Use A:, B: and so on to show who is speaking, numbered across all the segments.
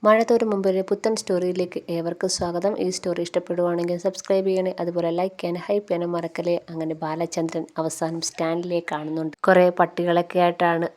A: മഴ തോരും മുമ്പ് ഒരു പുത്തൻ സ്റ്റോറിയിലേക്ക് ഏവർക്കും സ്വാഗതം. ഈ സ്റ്റോറി ഇഷ്ടപ്പെടുവാണെങ്കിൽ സബ്സ്ക്രൈബ് ചെയ്യണേ, അതുപോലെ ലൈക്ക് ചെയ്യാനും ഹൈപ്പ് ചെയ്യാനും മറക്കലേ. അങ്ങനെ ബാലചന്ദ്രൻ അവസാനം സ്റ്റാൻലിയെ കാണുന്നുണ്ട്. കുറേ പട്ടികളൊക്കെ ആയിട്ടാണ്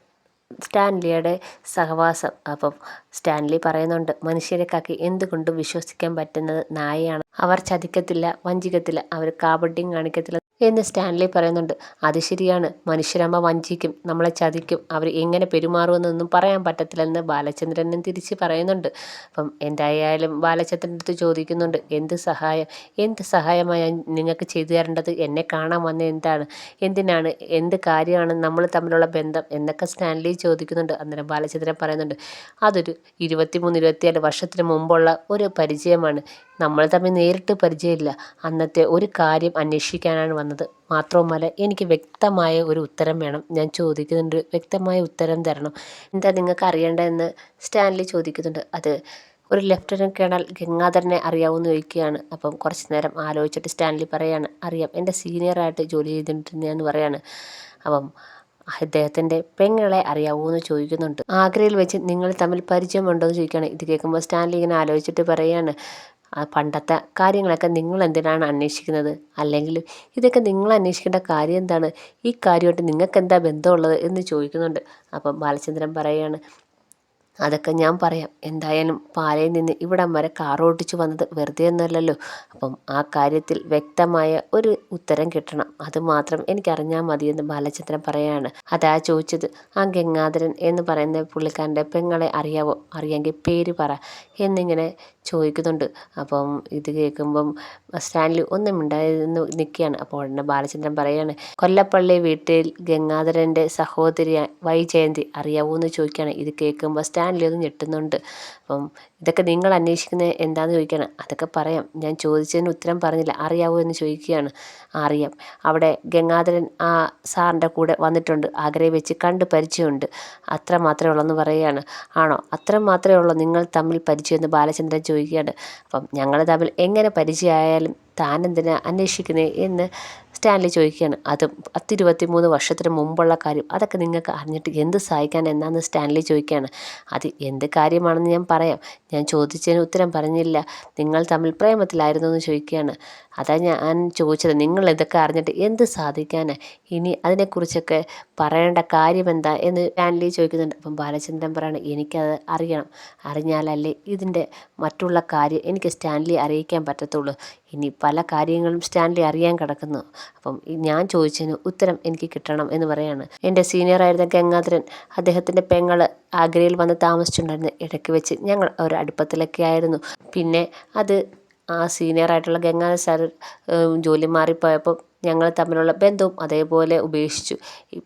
A: സ്റ്റാൻലിയുടെ സഹവാസം. അപ്പം സ്റ്റാൻലി പറയുന്നുണ്ട്, മനുഷ്യരെക്കാക്കി എന്തുകൊണ്ടും വിശ്വസിക്കാൻ പറ്റുന്നത് നായയാണ്. അവർ ചതിക്കത്തില്ല, വഞ്ചിക്കത്തില്ല, അവർ കാപട്യം കാണിക്കത്തില്ല എന്ന് സ്റ്റാൻലി പറയുന്നുണ്ട്. അത് ശരിയാണ്, മനുഷ്യരമ്മ വഞ്ചിക്കും, നമ്മളെ ചതിക്കും, അവർ എങ്ങനെ പെരുമാറുമെന്നൊന്നും പറയാൻ പറ്റത്തില്ലെന്ന് ബാലചന്ദ്രനും തിരിച്ച് പറയുന്നുണ്ട്. അപ്പം എന്തായാലും ബാലചന്ദ്രൻ്റെ അടുത്ത് ചോദിക്കുന്നുണ്ട്, എന്ത് സഹായമാണ് നിങ്ങൾക്ക് ചെയ്തു തരേണ്ടത്? എന്നെ കാണാൻ വന്ന എന്തിനാണ്, എന്ത് കാര്യമാണ് നമ്മൾ തമ്മിലുള്ള ബന്ധം എന്നൊക്കെ സ്റ്റാൻലി ചോദിക്കുന്നുണ്ട്. അന്നേരം ബാലചന്ദ്രൻ പറയുന്നുണ്ട്, അതൊരു 23-24 വർഷത്തിന് മുമ്പുള്ള ഒരു പരിചയമാണ്. നമ്മൾ തമ്മിൽ നേരിട്ട് പരിചയമില്ല. അന്നത്തെ ഒരു കാര്യം അന്വേഷിക്കാനാണ് വന്നത്. മാത്രവുമല്ല, എനിക്ക് വ്യക്തമായ ഒരു ഉത്തരം വേണം. ഞാൻ ചോദിക്കുന്നുണ്ട്, വ്യക്തമായ ഉത്തരം തരണം. എന്താ നിങ്ങൾക്ക് അറിയേണ്ടതെന്ന് സ്റ്റാൻലി ചോദിക്കുന്നുണ്ട്. അത് ഒരു ലഫ്റ്റനന്റ് കേണൽ ഗംഗാധരനെ അറിയാവുന്ന ചോദിക്കുകയാണ്. അപ്പം കുറച്ച് നേരം ആലോചിച്ചിട്ട് സ്റ്റാൻലി പറയാണ്, അറിയാം, എൻ്റെ സീനിയറായിട്ട് ജോലി ചെയ്തിട്ടുണ്ടെന്ന് പറയാണ്. അപ്പം അദ്ദേഹത്തിൻ്റെ പെങ്ങളെ അറിയാവോ എന്ന് ചോദിക്കുന്നുണ്ട്. ആഗ്രയിൽ വെച്ച് നിങ്ങൾ തമ്മിൽ പരിചയമുണ്ടോ എന്ന് ചോദിക്കുകയാണ്. ഇത് കേൾക്കുമ്പോൾ സ്റ്റാൻലി ഇങ്ങനെ ആലോചിച്ചിട്ട് പറയാണ്, പണ്ടത്തെ കാര്യങ്ങളൊക്കെ നിങ്ങൾ എന്തിനാണ് അന്വേഷിക്കുന്നത്? അല്ലെങ്കിൽ ഇതൊക്കെ നിങ്ങൾ അന്വേഷിക്കേണ്ട കാര്യം എന്താണ്? ഈ കാര്യമായിട്ട് നിങ്ങൾക്ക് എന്താ ബന്ധമുള്ളത് എന്ന് ചോദിക്കുന്നുണ്ട്. അപ്പം ബാലചന്ദ്രൻ പറയാണ്, അതൊക്കെ ഞാൻ പറയാം. എന്തായാലും പാലയിൽ നിന്ന് ഇവിടം വരെ കാർ ഓടിച്ചു വന്നത് വെറുതെ ഒന്നുമല്ലല്ലോ. അപ്പം ആ കാര്യത്തിൽ വ്യക്തമായ ഒരു ഉത്തരം കിട്ടണം. അതുമാത്രം എനിക്കറിഞ്ഞാൽ മതിയെന്ന് ബാലചന്ദ്രൻ പറയാണ്. അതാ ചോദിച്ചത്, ആ ഗംഗാധരൻ എന്ന് പറയുന്ന പുള്ളിക്കാരൻ്റെ പെങ്ങളെ അറിയാവോ? അറിയാമെങ്കിൽ പേര് പറ എന്നിങ്ങനെ ചോദിക്കുന്നുണ്ട്. അപ്പം ഇത് കേൾക്കുമ്പം സ്റ്റാൻലി ഒന്നും മിണ്ടായിരുന്നു നിൽക്കുകയാണ്. അപ്പോൾ ഉടനെ ബാലചന്ദ്രൻ പറയാണ്, കൊല്ലപ്പള്ളി വീട്ടിൽ ഗംഗാധരൻ്റെ സഹോദരി വൈജയന്തി അറിയാവോ എന്ന് ചോദിക്കുകയാണ്. ഇത് കേൾക്കുമ്പോൾ സ്റ്റാൻലി ഒന്ന് ഞെട്ടുന്നുണ്ട്. അപ്പം ഇതൊക്കെ നിങ്ങൾ അന്വേഷിക്കുന്നത് എന്താണെന്ന് ചോദിക്കുകയാണ്. അതൊക്കെ പറയാം, ഞാൻ ചോദിച്ചതിന് ഉത്തരം പറഞ്ഞില്ല, അറിയാവോ എന്ന് ചോദിക്കുകയാണ്. അറിയാം, അവിടെ ഗംഗാധരൻ ആ സാറിൻ്റെ കൂടെ വന്നിട്ടുണ്ട്, ആഗ്രയിൽ വെച്ച് കണ്ട് പരിചയമുണ്ട്, അത്ര മാത്രമേ ഉള്ളൂ എന്ന് പറയുകയാണ്. ആണോ, അത്ര മാത്രമേ ഉള്ളൂ നിങ്ങൾ തമ്മിൽ പരിചയമെന്ന് ബാലചന്ദ്രൻ ചോദിക്കുകയാണ്. അപ്പം ഞങ്ങൾ തമ്മിൽ എങ്ങനെ പരിചയമായാലും താനെന്തിനാ അന്വേഷിക്കുന്നത് എന്ന് സ്റ്റാൻലി ചോദിക്കുകയാണ്. അതും 23 വർഷത്തിന് മുമ്പുള്ള കാര്യം, അതൊക്കെ നിങ്ങൾക്ക് അറിഞ്ഞിട്ട് എന്ത് സഹായിക്കാൻ എന്നാന്ന് സ്റ്റാൻലി ചോദിക്കുകയാണ്. അത് എന്ത് കാര്യമാണെന്ന് ഞാൻ പറയാം, ഞാൻ ചോദിച്ചതിന് ഉത്തരം പറഞ്ഞില്ല, നിങ്ങൾ തമ്മിൽ പ്രേമത്തിലായിരുന്നു എന്ന് ചോദിക്കുകയാണ്. അതാ ഞാൻ ചോദിച്ചത്, നിങ്ങൾ ഇതൊക്കെ അറിഞ്ഞിട്ട് എന്ത് സാധിക്കാനാണ്? ഇനി അതിനെക്കുറിച്ചൊക്കെ പറയേണ്ട കാര്യം എന്താ എന്ന് സ്റ്റാൻലി ചോദിക്കുന്നുണ്ട്. അപ്പം ബാലചന്ദ്രൻ പറയണം, എനിക്കത് അറിയണം, അറിഞ്ഞാലല്ലേ ഇതിൻ്റെ മറ്റുള്ള കാര്യം എനിക്ക് സ്റ്റാൻലി അറിയിക്കാൻ പറ്റത്തുള്ളൂ. ഇനി പല കാര്യങ്ങളും സ്റ്റാൻലി അറിയാൻ കിടക്കുന്നു. അപ്പം ഞാൻ ചോദിച്ചതിന് ഉത്തരം എനിക്ക് കിട്ടണം എന്ന് പറയാണ്. എൻ്റെ സീനിയറായിരുന്ന ഗംഗാധരൻ, അദ്ദേഹത്തിൻ്റെ പെങ്ങൾ ആഗ്രയിൽ വന്ന് താമസിച്ചിട്ടുണ്ടായിരുന്നു. ഇടയ്ക്ക് വെച്ച് ഞങ്ങൾ ഒരു അടുപ്പത്തിലൊക്കെ ആയിരുന്നു. പിന്നെ അത് ആ സീനിയറായിട്ടുള്ള ഗംഗാധര സാർ ജോലി മാറിപ്പോയപ്പോൾ ഞങ്ങൾ തമ്മിലുള്ള ബന്ധവും അതേപോലെ ഉപേക്ഷിച്ചു.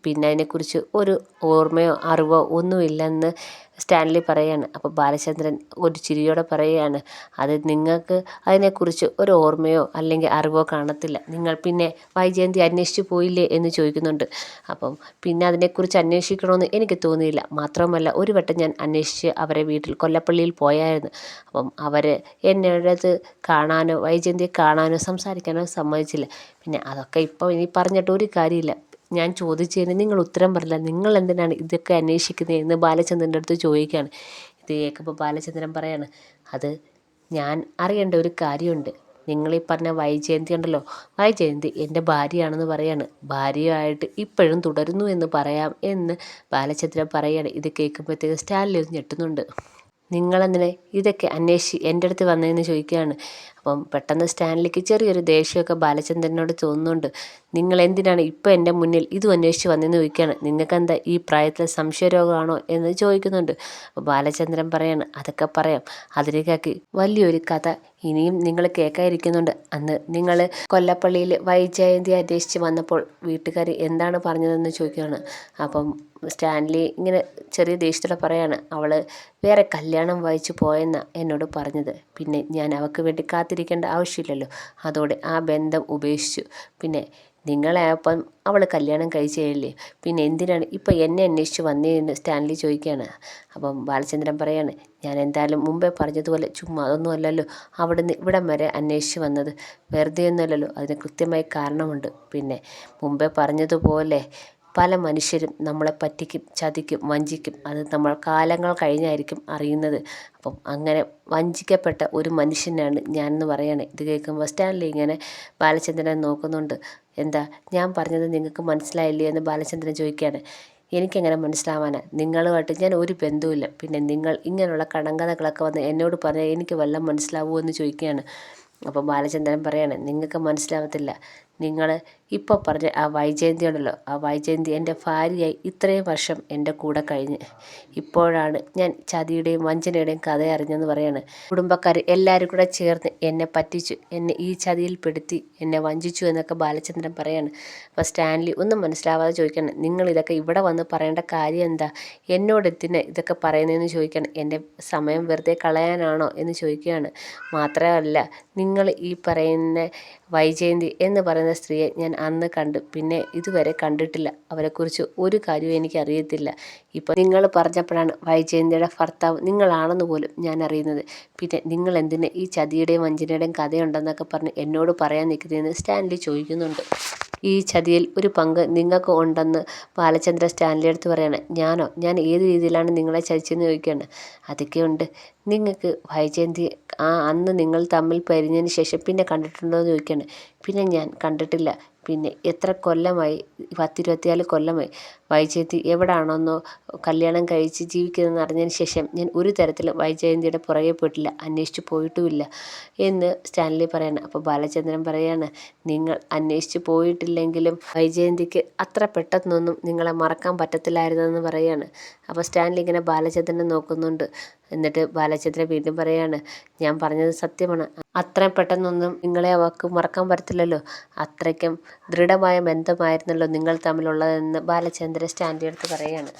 A: പിന്നെ അതിനെക്കുറിച്ച് ഒരു ഓർമ്മയോ അറിവോ ഒന്നുമില്ലെന്ന് സ്റ്റാൻലി പറയാണ്. അപ്പോൾ ബാലചന്ദ്രൻ ഒരു ചിരിയോടെ പറയുകയാണ്, അത് നിങ്ങൾക്ക് അതിനെക്കുറിച്ച് ഒരു ഓർമ്മയോ അല്ലെങ്കിൽ അറിവോ കാണത്തില്ല, നിങ്ങൾ പിന്നെ വൈജയന്തി അന്വേഷിച്ചു പോയില്ലേ എന്ന് ചോദിക്കുന്നുണ്ട്. അപ്പം പിന്നെ അതിനെക്കുറിച്ച് അന്വേഷിക്കണമെന്ന് എനിക്ക് തോന്നിയില്ല. മാത്രമല്ല, ഒരു വട്ടം ഞാൻ അന്വേഷിച്ച് അവരെ വീട്ടിൽ കൊല്ലപ്പള്ളിയിൽ പോയായിരുന്നു. അപ്പം അവർ എന്നോടത് കാണാനോ വൈജയന്തിയെ കാണാനോ സംസാരിക്കാനോ സമ്മതിച്ചില്ല. പിന്നെ അതൊക്കെ ഇപ്പോൾ ഇനി പറഞ്ഞിട്ട് ഒരു കാര്യമില്ല. ഞാൻ ചോദിച്ചതിന് നിങ്ങൾ ഉത്തരം പറഞ്ഞില്ല, നിങ്ങൾ എന്തിനാണ് ഇതൊക്കെ അന്വേഷിക്കുന്നത് എന്ന് ബാലചന്ദ്രൻ്റെ അടുത്ത് ചോദിക്കുകയാണ്. ഇത് കേൾക്കുമ്പോൾ ബാലചന്ദ്രൻ പറയാണ്, അത് ഞാൻ അറിയേണ്ട ഒരു കാര്യമുണ്ട്. നിങ്ങളീ പറഞ്ഞ വൈജയന്തി ഉണ്ടല്ലോ, വൈജയന്തി എൻ്റെ ഭാര്യയാണെന്ന് പറയാണ്. ഭാര്യയായിട്ട് ഇപ്പോഴും തുടരുന്നു എന്ന് പറയാം എന്ന് ബാലചന്ദ്രൻ പറയാണ്. ഇത് കേൾക്കുമ്പോഴത്തേക്ക് സ്റ്റാൻലി ഒന്ന് ഞെട്ടുന്നുണ്ട്. നിങ്ങളെന്തിനെ ഇതൊക്കെ അന്വേഷിച്ച് എൻ്റെ അടുത്ത് വന്നതെന്ന് ചോദിക്കുകയാണ്. അപ്പം പെട്ടെന്ന് സ്റ്റാൻലിക്ക് ചെറിയൊരു ദേഷ്യമൊക്കെ ബാലചന്ദ്രനോട് തോന്നുന്നുണ്ട്. നിങ്ങൾ എന്തിനാണ് ഇപ്പോൾ എൻ്റെ മുന്നിൽ ഇതും അന്വേഷിച്ച് വന്നതെന്ന് ചോദിക്കുകയാണ്. നിങ്ങൾക്കെന്താ ഈ പ്രായത്തിൽ സംശയരോഗമാണോ എന്ന് ചോദിക്കുന്നുണ്ട്. അപ്പോൾ ബാലചന്ദ്രൻ പറയാണ്, അതൊക്കെ പറയാം, അതിലേക്കാക്കി വലിയൊരു കഥ ഇനിയും നിങ്ങൾ കേൾക്കാതിരിക്കുന്നുണ്ട്. അന്ന് നിങ്ങൾ കൊല്ലപ്പള്ളിയിൽ വൈജയന്തി അന്വേഷിച്ച് വന്നപ്പോൾ വീട്ടുകാർ എന്താണ് പറഞ്ഞതെന്ന് ചോദിക്കുകയാണ്. അപ്പം സ്റ്റാൻലി ഇങ്ങനെ ചെറിയ ദേഷ്യത്തോടെ പറയാണ്, അവൾ വേറെ കല്യാണം വായിച്ചു പോയെന്നാണ് എന്നോട് പറഞ്ഞത്. പിന്നെ ഞാൻ അവൾക്ക് വേണ്ടി കാത്തിരിക്കേണ്ട ആവശ്യമില്ലല്ലോ, അതോടെ ആ ബന്ധം ഉപേക്ഷിച്ചു. പിന്നെ നിങ്ങളെ അപ്പം അവൾ കല്യാണം കഴിച്ചേയില്ലേ, പിന്നെ എന്തിനാണ് ഇപ്പം എന്നെ അന്വേഷിച്ച് വന്നതെന്ന് സ്റ്റാൻലി ചോദിക്കുകയാണ്. അപ്പം ബാലചന്ദ്രൻ പറയാണ്, ഞാൻ എന്തായാലും മുമ്പേ പറഞ്ഞതുപോലെ ചുമ്മാ അതൊന്നും അല്ലല്ലോ അവിടുന്ന് ഇവിടം വരെ അന്വേഷിച്ച് വന്നത്, വെറുതെ ഒന്നുമല്ലല്ലോ, അതിന് കൃത്യമായി കാരണമുണ്ട്. പിന്നെ മുമ്പേ പറഞ്ഞതുപോലെ പല മനുഷ്യരും നമ്മളെ പറ്റിക്കും, ചതിക്കും, വഞ്ചിക്കും. അത് നമ്മൾ കാലങ്ങൾ കഴിഞ്ഞായിരിക്കും അറിയുന്നത്. അപ്പം അങ്ങനെ വഞ്ചിക്കപ്പെട്ട ഒരു മനുഷ്യനാണ് ഞാനെന്ന് പറയാണ്. ഇത് കേൾക്കുമ്പോൾ സ്റ്റാൻലി ഇങ്ങനെ ബാലചന്ദ്രനെ നോക്കുന്നുണ്ട്. എന്താ ഞാൻ പറഞ്ഞത് നിങ്ങൾക്ക് മനസ്സിലായില്ലേ എന്ന് ബാലചന്ദ്രൻ ചോദിക്കുകയാണ്. എനിക്കെങ്ങനെ മനസ്സിലാവാനാ? നിങ്ങളുമായിട്ട് ഞാൻ ഒരു ബന്ധവുമില്ല. പിന്നെ നിങ്ങൾ ഇങ്ങനെയുള്ള കടങ്കഥകളൊക്കെ വന്ന് എന്നോട് പറഞ്ഞാൽ എനിക്ക് വല്ലതും മനസ്സിലാവുമോ എന്ന് ചോദിക്കുകയാണ്. അപ്പം ബാലചന്ദ്രൻ പറയാണ്, നിങ്ങൾക്ക് മനസ്സിലാവത്തില്ല. നിങ്ങൾ ഇപ്പോൾ പറഞ്ഞ ആ വൈജയന്തി ഉണ്ടല്ലോ, ആ വൈജയന്തി എൻ്റെ ഭാര്യയായി ഇത്രയും വർഷം എൻ്റെ കൂടെ കഴിഞ്ഞ് ഇപ്പോഴാണ് ഞാൻ ചതിയുടെയും വഞ്ചനയുടെയും കഥ അറിഞ്ഞെന്ന് പറയാണ്. കുടുംബക്കാർ എല്ലാവരും കൂടെ ചേർന്ന് എന്നെ പറ്റിച്ചു, എന്നെ ഈ ചതിയിൽ പെടുത്തി, എന്നെ വഞ്ചിച്ചു എന്നൊക്കെ ബാലചന്ദ്രൻ പറയാണ്. അപ്പോൾ സ്റ്റാൻലി ഒന്നും മനസ്സിലാവാതെ ചോദിക്കണം, നിങ്ങൾ ഇതൊക്കെ ഇവിടെ വന്ന് പറയേണ്ട കാര്യം എന്താ? എന്നോട് എന്തിനാ ഇതൊക്കെ പറയുന്നതെന്ന് ചോദിക്കണം. എൻ്റെ സമയം വെറുതെ കളയാനാണോ എന്ന് ചോദിക്കുകയാണ്. മാത്രമല്ല, നിങ്ങൾ ഈ പറയുന്ന വൈജയന്തി എന്ന് പറയുന്ന സ്ത്രീയെ ഞാൻ അന്ന് കണ്ടു, പിന്നെ ഇതുവരെ കണ്ടിട്ടില്ല. അവരെക്കുറിച്ച് ഒരു കാര്യവും എനിക്കറിയത്തില്ല. ഇപ്പോൾ നിങ്ങൾ പറഞ്ഞപ്പോഴാണ് വൈജയന്തിയുടെ ഭർത്താവ് നിങ്ങളാണെന്ന് പോലും ഞാൻ അറിയുന്നത്. പിന്നെ നിങ്ങൾ എന്തിന് ഈ ചതിയുടെയും വഞ്ചനയുടെയും കഥയുണ്ടെന്നൊക്കെ പറഞ്ഞ് എന്നോട് പറയാൻ നിൽക്കുന്നതെന്ന് സ്റ്റാൻലി ചോദിക്കുന്നുണ്ട്. ഈ ചതിയിൽ ഒരു പങ്ക് നിങ്ങൾക്ക് ഉണ്ടെന്ന് ബാലചന്ദ്രൻ സ്റ്റാൻലി അടുത്ത് പറയാണ്. ഞാനോ? ഞാൻ ഏത് രീതിയിലാണ് നിങ്ങളെ ചതിച്ചെന്ന് ചോദിക്കുകയാണ്. അതൊക്കെ ഉണ്ട്. നിങ്ങൾക്ക് വൈജയന്തി അന്ന് നിങ്ങൾ തമ്മിൽ പരിഞ്ഞതിന് ശേഷം പിന്നെ കണ്ടിട്ടുണ്ടോ എന്ന് ചോദിക്കുകയാണ്. പിന്നെ ഞാൻ കണ്ടിട്ടില്ല. പിന്നെ എത്ര കൊല്ലമായി? 10-24 കൊല്ലമായി. വൈജയന്തി എവിടാണെന്നോ കല്യാണം കഴിച്ച് ജീവിക്കുന്നതെന്ന് അറിഞ്ഞതിന് ശേഷം ഞാൻ ഒരു തരത്തിലും വൈജയന്തിയുടെ പുറകെ പോയിട്ടില്ല, അന്വേഷിച്ച് പോയിട്ടുമില്ല എന്ന് സ്റ്റാൻലി പറയാണ്. അപ്പോൾ ബാലചന്ദ്രൻ പറയാണ്, നിങ്ങൾ അന്വേഷിച്ച് പോയിട്ടില്ലെങ്കിലും വൈജയന്തിക്ക് അത്ര പെട്ടെന്നൊന്നും നിങ്ങളെ മറക്കാൻ പറ്റത്തില്ലായിരുന്നെന്ന് പറയാണ്. അപ്പോൾ സ്റ്റാൻലി ഇങ്ങനെ ബാലചന്ദ്രനെ നോക്കുന്നുണ്ട്. എന്നിട്ട് ബാലചന്ദ്രൻ വീണ്ടും പറയാണ്, ഞാൻ പറഞ്ഞത് സത്യമാണ്. അത്രയും പെട്ടെന്നൊന്നും നിങ്ങളെ അവൾക്ക് മറക്കാൻ പറ്റത്തില്ലല്ലോ. അത്രയ്ക്കും ദൃഢമായ ബന്ധമായിരുന്നല്ലോ നിങ്ങൾ തമ്മിലുള്ളതെന്ന് ബാലചന്ദ്രൻ സ്റ്റാൻലി അടുത്ത് പറയാണ്.